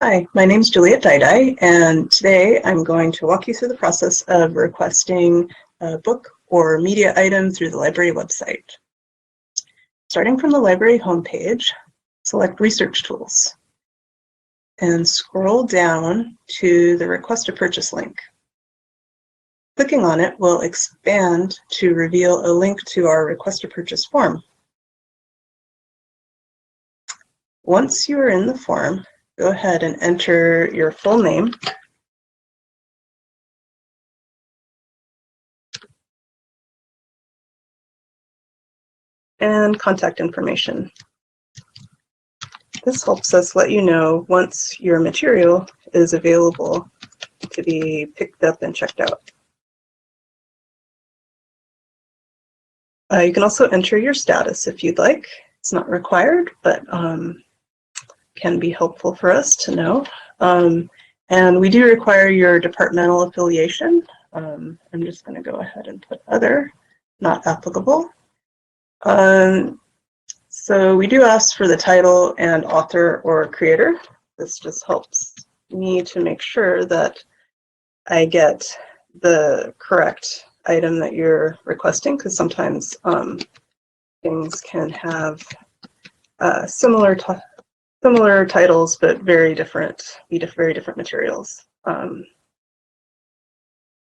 Hi, my name is Juliet Dayday, and today I'm going to walk you through the process of requesting a book or media item through the library website. Starting from the library homepage, select Research Tools and scroll down to the Request a Purchase link. Clicking on it will expand to reveal a link to our Request a Purchase form. Once you are in the form, go ahead and enter your full name, and contact information. This helps us let you know once your material is available to be picked up and checked out. You can also enter your status if you'd like. It's not required, but can be helpful for us to know. And we do require your departmental affiliation. I'm just going to go ahead and put other, not applicable. So we do ask for the title and author or creator. This just helps me to make sure that I get the correct item that you're requesting, because sometimes things can have similar titles, but very different materials.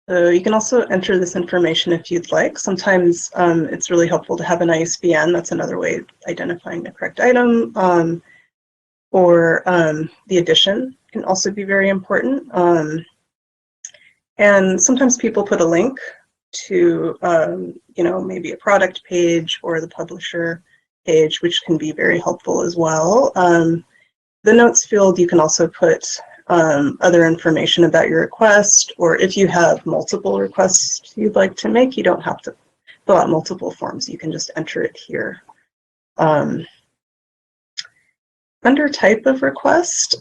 So you can also enter this information if you'd like. Sometimes it's really helpful to have an ISBN. That's another way of identifying the correct item. Or the edition can also be very important. And sometimes people put a link to, maybe a product page or the publisher page, which can be very helpful as well. The notes field, you can also put other information about your request, or if you have multiple requests you'd like to make, you don't have to fill out multiple forms. You can just enter it here. Under type of request,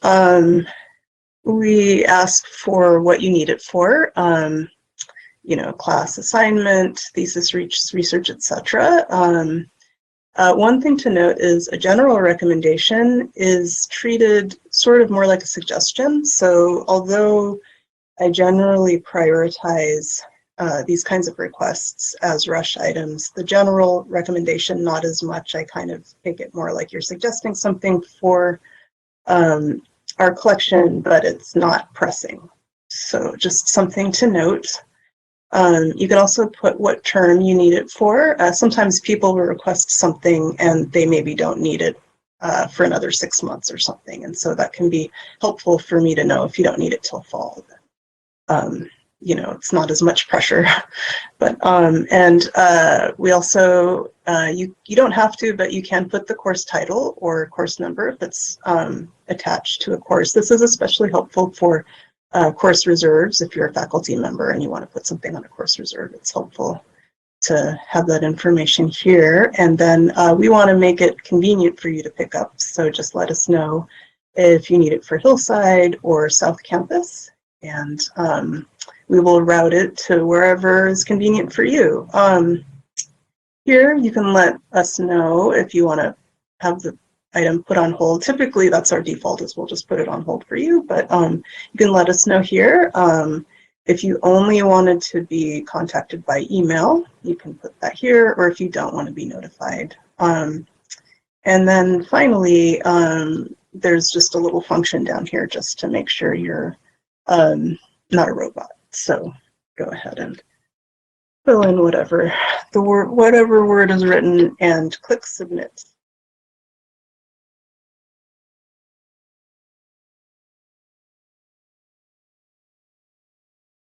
we ask for what you need it for, class assignment, thesis research, etc. One thing to note is a general recommendation is treated sort of more like a suggestion. So although I generally prioritize these kinds of requests as rush items, the general recommendation, not as much. I kind of make it more like you're suggesting something for our collection, but it's not pressing. So just something to note. You can also put what term you need it for. Sometimes people will request something and they maybe don't need it for another 6 months or something. And so that can be helpful for me to know if you don't need it till fall. It's not as much pressure. But we also, you don't have to, but you can put the course title or course number if it's attached to a course. This is especially helpful for course reserves. If you're a faculty member and you want to put something on a course reserve, it's helpful to have that information here. And then we want to make it convenient for you to pick up. So just let us know if you need it for Hillside or South Campus, and we will route it to wherever is convenient for you. Here you can let us know if you want to have the item put on hold. Typically that's our default, is we'll just put it on hold for you, but you can let us know here. If you only wanted to be contacted by email, you can put that here, or if you don't want to be notified. And then finally, there's just a little function down here just to make sure you're not a robot. So go ahead and fill in whatever word is written and click submit.